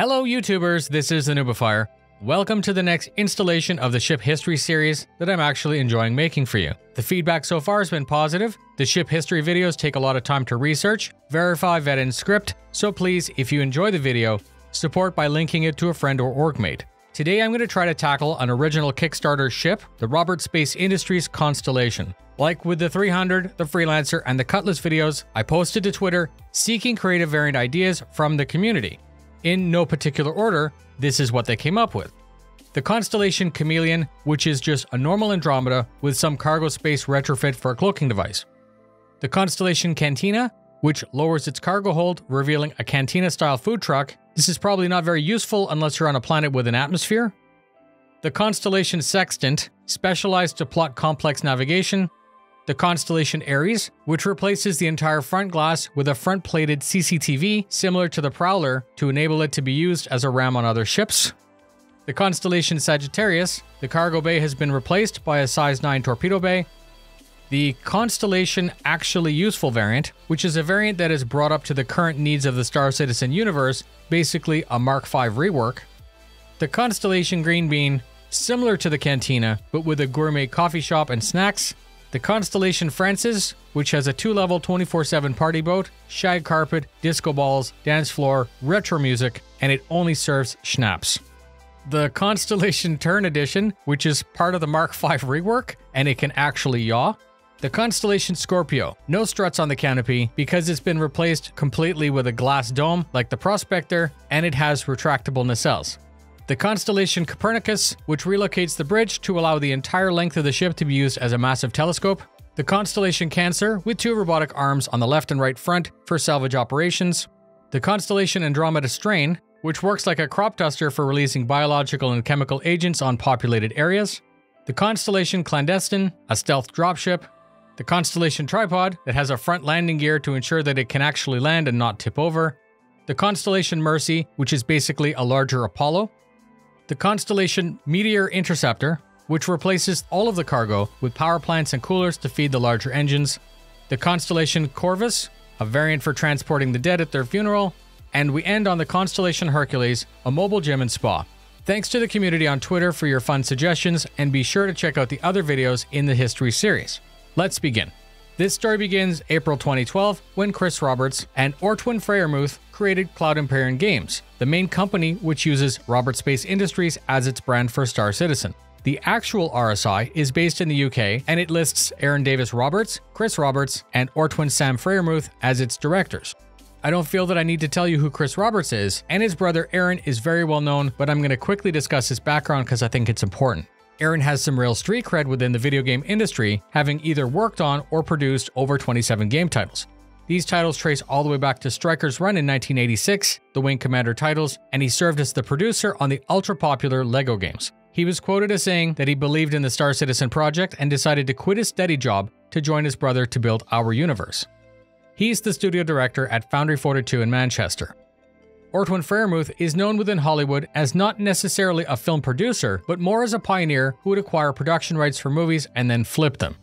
Hello YouTubers, this is the noobifier. Welcome to the next installation of the ship history series that I'm actually enjoying making for you. The feedback so far has been positive. The ship history videos take a lot of time to research, verify, vet, and script, so please, if you enjoy the video, support by linking it to a friend or orgmate. Today I'm going to try to tackle an original Kickstarter ship, the Robert Space Industries Constellation. Like with the 300, the Freelancer, and the Cutlass videos, I posted to Twitter seeking creative variant ideas from the community. In no particular order, this is what they came up with. The Constellation Chameleon, which is just a normal Andromeda with some cargo space retrofit for a cloaking device. The Constellation Cantina, which lowers its cargo hold, revealing a cantina-style food truck. This is probably not very useful unless you're on a planet with an atmosphere. The Constellation Sextant, specialized to plot complex navigation. The Constellation Ares, which replaces the entire front glass with a front-plated CCTV similar to the Prowler to enable it to be used as a ram on other ships. The Constellation Sagittarius, the cargo bay has been replaced by a size 9 torpedo bay. The Constellation Actually Useful variant, which is a variant that is brought up to the current needs of the Star Citizen universe, basically a Mark V rework. The Constellation Green Bean, similar to the Cantina, but with a gourmet coffee shop and snacks. The Constellation Francis, which has a 2-level 24/7 party boat, shag carpet, disco balls, dance floor, retro music, and it only serves schnapps. The Constellation Turn Edition, which is part of the Mark V rework, and it can actually yaw. The Constellation Scorpio, no struts on the canopy because it's been replaced completely with a glass dome like the Prospector, and it has retractable nacelles. The Constellation Copernicus, which relocates the bridge to allow the entire length of the ship to be used as a massive telescope. The Constellation Cancer, with 2 robotic arms on the left and right front for salvage operations. The Constellation Andromeda Strain, which works like a crop duster for releasing biological and chemical agents on populated areas. The Constellation Clandestine, a stealth dropship. The Constellation Tripod, that has a front landing gear to ensure that it can actually land and not tip over. The Constellation Mercy, which is basically a larger Apollo. The Constellation Meteor Interceptor, which replaces all of the cargo with power plants and coolers to feed the larger engines. The Constellation Corvus, a variant for transporting the dead at their funeral. And we end on the Constellation Hercules, a mobile gym and spa. Thanks to the community on Twitter for your fun suggestions, and be sure to check out the other videos in the history series. Let's begin. This story begins April 2012 when Chris Roberts and Ortwin Freyermuth created Cloud Imperium Games, the main company which uses Robert Space Industries as its brand for Star Citizen. The actual RSI is based in the UK, and it lists Aaron Davis Roberts, Chris Roberts, and Ortwin Sam Freyermuth as its directors. I don't feel that I need to tell you who Chris Roberts is, and his brother Aaron is very well known, but I'm going to quickly discuss his background because I think it's important. Aaron has some real street cred within the video game industry, having either worked on or produced over 27 game titles. These titles trace all the way back to Striker's Run in 1986, the Wing Commander titles, and he served as the producer on the ultra-popular LEGO games. He was quoted as saying that he believed in the Star Citizen project and decided to quit his steady job to join his brother to build our universe. He's the studio director at Foundry 42 in Manchester. Ortwin Freyermuth is known within Hollywood as not necessarily a film producer, but more as a pioneer who would acquire production rights for movies and then flip them.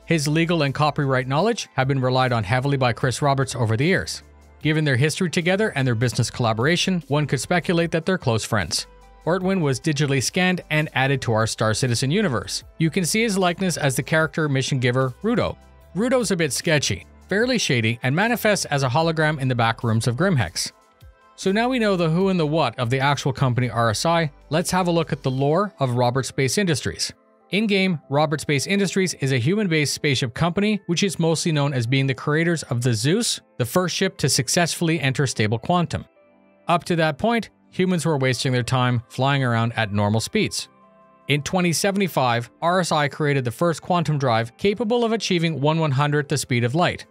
His legal and copyright knowledge have been relied on heavily by Chris Roberts over the years. Given their history together and their business collaboration, one could speculate that they're close friends. Ortwin was digitally scanned and added to our Star Citizen universe. You can see his likeness as the character mission giver Rudo. Rudo's a bit sketchy, fairly shady, and manifests as a hologram in the back rooms of Grimhex. So now we know the who and the what of the actual company RSI, let's have a look at the lore of Robert Space Industries. In-game, Robert Space Industries is a human-based spaceship company which is mostly known as being the creators of the Zeus, the first ship to successfully enter stable quantum. Up to that point, humans were wasting their time flying around at normal speeds. In 2075, RSI created the first quantum drive capable of achieving 1/100th the speed of light.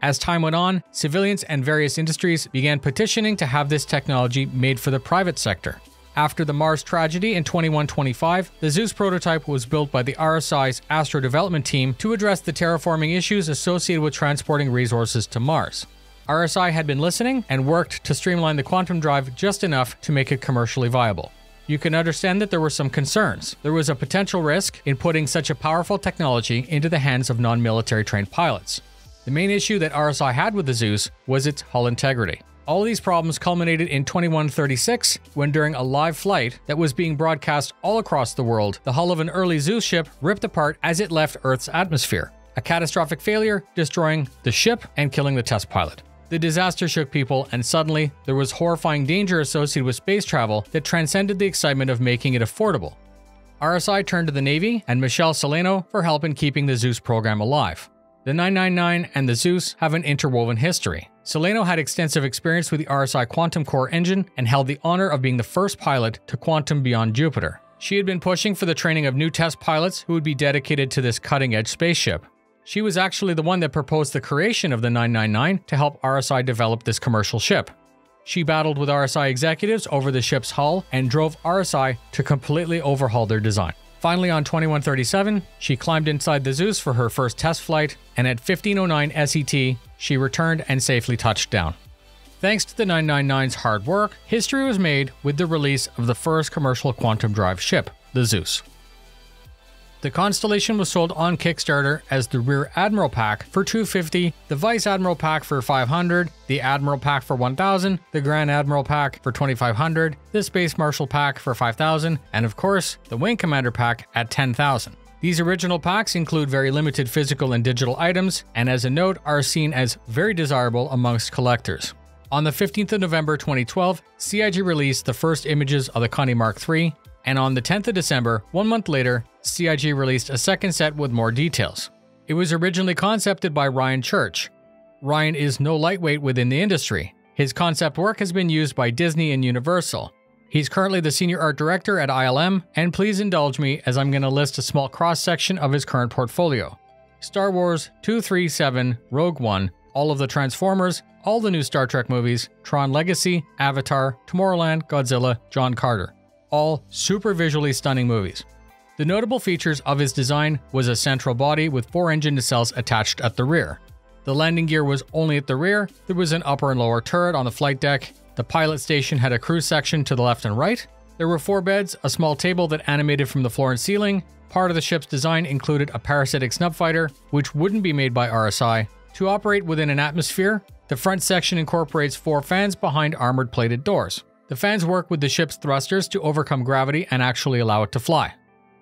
As time went on, civilians and various industries began petitioning to have this technology made for the private sector. After the Mars tragedy in 2125, the Zeus prototype was built by the RSI's Astro Development team to address the terraforming issues associated with transporting resources to Mars. RSI had been listening and worked to streamline the quantum drive just enough to make it commercially viable. You can understand that there were some concerns. There was a potential risk in putting such a powerful technology into the hands of non-military trained pilots. The main issue that RSI had with the Zeus was its hull integrity. All of these problems culminated in 2136, when during a live flight that was being broadcast all across the world, the hull of an early Zeus ship ripped apart as it left Earth's atmosphere. A catastrophic failure, destroying the ship and killing the test pilot. The disaster shook people, and suddenly, there was horrifying danger associated with space travel that transcended the excitement of making it affordable. RSI turned to the Navy and Michel Soleno for help in keeping the Zeus program alive. The 999 and the Zeus have an interwoven history. Soleno had extensive experience with the RSI quantum core engine and held the honor of being the first pilot to quantum beyond Jupiter. She had been pushing for the training of new test pilots who would be dedicated to this cutting-edge spaceship. She was actually the one that proposed the creation of the 999 to help RSI develop this commercial ship. She battled with RSI executives over the ship's hull and drove RSI to completely overhaul their design. Finally, on 2137, she climbed inside the Zeus for her first test flight, and at 1509 SET, she returned and safely touched down. Thanks to the 999's hard work, history was made with the release of the first commercial quantum drive ship, the Zeus. The Constellation was sold on Kickstarter as the Rear Admiral Pack for $250, the Vice Admiral Pack for $500, the Admiral Pack for $1,000, the Grand Admiral Pack for $2,500, the Space Marshal Pack for $5,000, and of course, the Wing Commander Pack at $10,000. These original packs include very limited physical and digital items, and as a note, are seen as very desirable amongst collectors. On the 15th of November 2012, CIG released the first images of the Connie Mark III, and on the 10th of December, 1 month later, CIG released a second set with more details. It was originally concepted by Ryan Church. Ryan is no lightweight within the industry. His concept work has been used by Disney and Universal. He's currently the senior art director at ILM, and please indulge me as I'm going to list a small cross-section of his current portfolio. Star Wars 237, Rogue One, all of the Transformers, all the new Star Trek movies, Tron Legacy, Avatar, Tomorrowland, Godzilla, John Carter. All super visually stunning movies. The notable features of his design was a central body with 4 engine nacelles attached at the rear. The landing gear was only at the rear, there was an upper and lower turret on the flight deck, the pilot station had a crew section to the left and right, there were 4 beds, a small table that animated from the floor and ceiling. Part of the ship's design included a parasitic snub fighter, which wouldn't be made by RSI. To operate within an atmosphere, the front section incorporates 4 fans behind armored plated doors. The fans work with the ship's thrusters to overcome gravity and actually allow it to fly.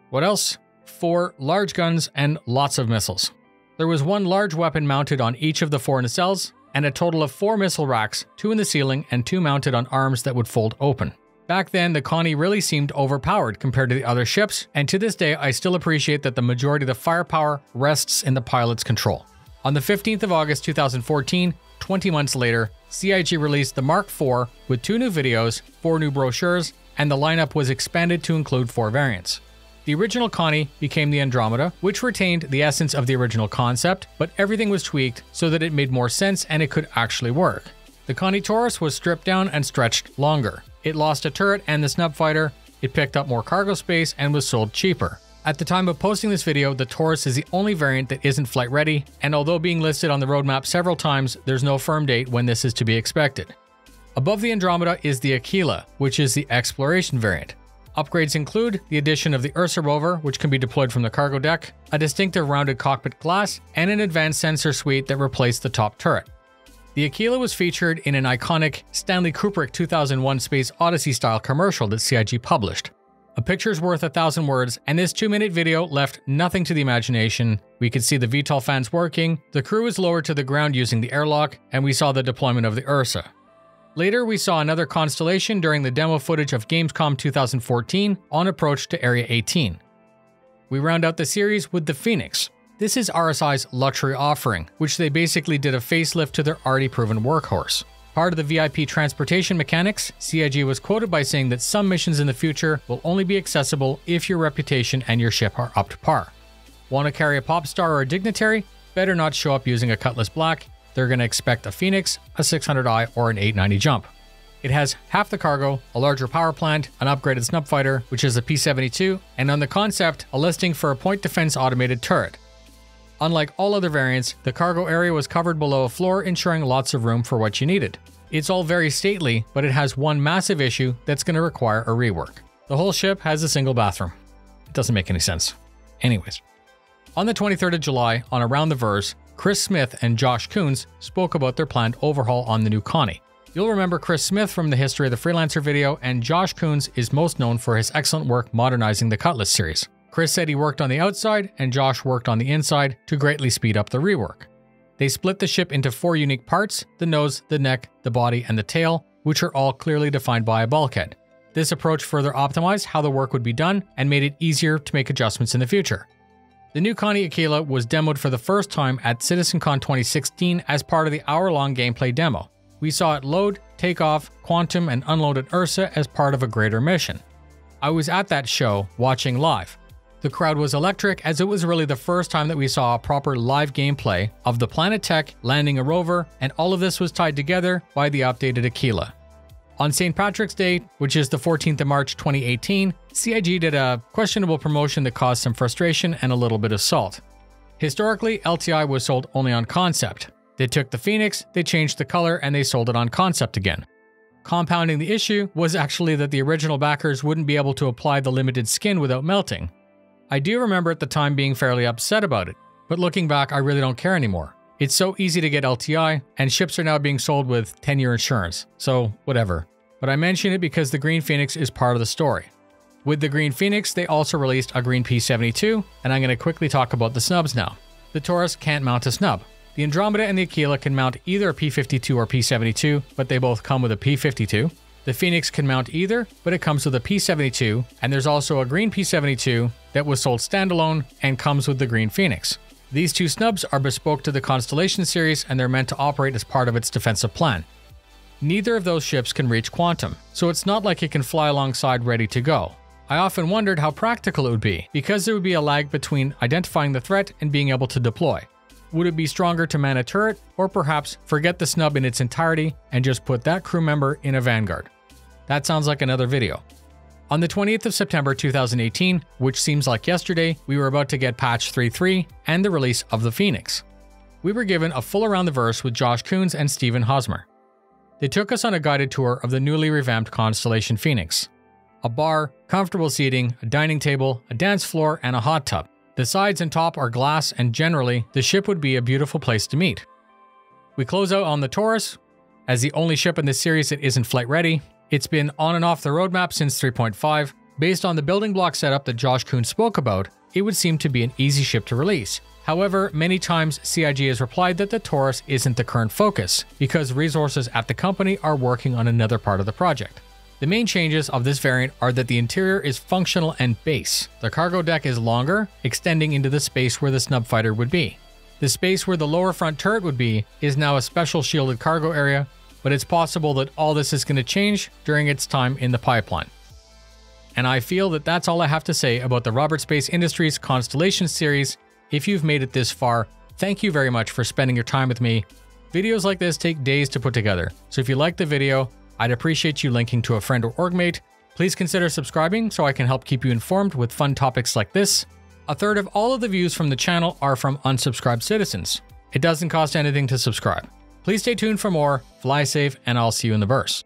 What else? 4 large guns and lots of missiles. There was 1 large weapon mounted on each of the 4 nacelles, and a total of 4 missile racks, 2 in the ceiling and 2 mounted on arms that would fold open. Back then, the Connie really seemed overpowered compared to the other ships, and to this day I still appreciate that the majority of the firepower rests in the pilot's control. On the 15th of August 2014, 20 months later, CIG released the Mark IV with 2 new videos, 4 new brochures, and the lineup was expanded to include 4 variants. The original Connie became the Andromeda, which retained the essence of the original concept, but everything was tweaked so that it made more sense and it could actually work. The Connie TAURUS was stripped down and stretched longer. It lost a turret and the snub fighter, it picked up more cargo space and was sold cheaper. At the time of posting this video, the TAURUS is the only variant that isn't flight ready, and although being listed on the roadmap several times, there's no firm date when this is to be expected. Above the Andromeda is the Aquila, which is the exploration variant. Upgrades include the addition of the Ursa rover, which can be deployed from the cargo deck, a distinctive rounded cockpit glass, and an advanced sensor suite that replaced the top turret. The Aquila was featured in an iconic Stanley Kubrick 2001 Space Odyssey style commercial that CIG published. A picture's worth 1,000 words, and this 2-minute video left nothing to the imagination. We could see the VTOL fans working, the crew was lowered to the ground using the airlock, and we saw the deployment of the Ursa. Later, we saw another Constellation during the demo footage of Gamescom 2014 on approach to Area 18. We round out the series with the Phoenix. This is RSI's luxury offering, which they basically did a facelift to their already proven workhorse. Part of the VIP transportation mechanics, CIG was quoted by saying that some missions in the future will only be accessible if your reputation and your ship are up to par. Want to carry a pop star or a dignitary? Better not show up using a Cutlass Black. They're going to expect a Phoenix, a 600i, or an 890 jump. It has half the cargo, a larger power plant, an upgraded snub fighter, which is a P-72, and on the concept, a listing for a point defense automated turret. Unlike all other variants, the cargo area was covered below a floor, ensuring lots of room for what you needed. It's all very stately, but it has one massive issue that's going to require a rework. The whole ship has a single bathroom. It doesn't make any sense. Anyways. On the 23rd of July, on Around the Verse, Chris Smith and Josh Coons spoke about their planned overhaul on the new Connie. You'll remember Chris Smith from the History of the Freelancer video, and Josh Coons is most known for his excellent work modernizing the Cutlass series. Chris said he worked on the outside, and Josh worked on the inside to greatly speed up the rework. They split the ship into 4 unique parts: the nose, the neck, the body, and the tail, which are all clearly defined by a bulkhead. This approach further optimized how the work would be done and made it easier to make adjustments in the future. The new Connie Aquila was demoed for the first time at CitizenCon 2016 as part of the hour-long gameplay demo. We saw it load, take off, quantum, and unload at Ursa as part of a greater mission. I was at that show, watching live. The crowd was electric, as it was really the first time that we saw a proper live gameplay of the Planet Tech landing a rover, and all of this was tied together by the updated Aquila. On St. Patrick's Day, which is the 14th of March 2018, CIG did a questionable promotion that caused some frustration and a little bit of salt. Historically, LTI was sold only on concept. They took the Phoenix, they changed the color, and they sold it on concept again. Compounding the issue was actually that the original backers wouldn't be able to apply the limited skin without melting. I do remember at the time being fairly upset about it, but looking back, I really don't care anymore. It's so easy to get LTI, and ships are now being sold with 10-year insurance, so whatever. But I mention it because the Green Phoenix is part of the story. With the Green Phoenix, they also released a Green P-72, and I'm going to quickly talk about the snubs now. The TAURUS can't mount a snub. The ANDROMEDA and the Aquila can mount either a P-52 or P-72, but they both come with a P-52. The Phoenix can mount either, but it comes with a P-72, and there's also a Green P-72 that was sold standalone and comes with the Green Phoenix. These 2 snubs are bespoke to the Constellation series, and they're meant to operate as part of its defensive plan. Neither of those ships can reach quantum, so it's not like it can fly alongside ready to go. I often wondered how practical it would be, because there would be a lag between identifying the threat and being able to deploy. Would it be stronger to man a turret, or perhaps forget the snub in its entirety and just put that crew member in a Vanguard? That sounds like another video. On the 20th of September 2018, which seems like yesterday, we were about to get patch 3.3 and the release of the Phoenix. We were given a full around the verse with Josh Coons and Steven Hosmer. They took us on a guided tour of the newly revamped Constellation Phoenix. A bar, comfortable seating, a dining table, a dance floor, and a hot tub. The sides and top are glass, and generally, the ship would be a beautiful place to meet. We close out on the TAURUS. As the only ship in this series that isn't flight ready, it's been on and off the roadmap since 3.5. Based on the building block setup that Josh Coons spoke about, it would seem to be an easy ship to release. However, many times CIG has replied that the TAURUS isn't the current focus, because resources at the company are working on another part of the project. The main changes of this variant are that the interior is functional and base. The cargo deck is longer, extending into the space where the snub fighter would be. The space where the lower front turret would be is now a special shielded cargo area, but it's possible that all this is going to change during its time in the pipeline. And I feel that that's all I have to say about the Robert Space Industries Constellation series. If you've made it this far, thank you very much for spending your time with me. Videos like this take days to put together, so if you liked the video, I'd appreciate you linking to a friend or orgmate. Please consider subscribing so I can help keep you informed with fun topics like this. A third of all of the views from the channel are from unsubscribed citizens. It doesn't cost anything to subscribe. Please stay tuned for more, fly safe, and I'll see you in the verse.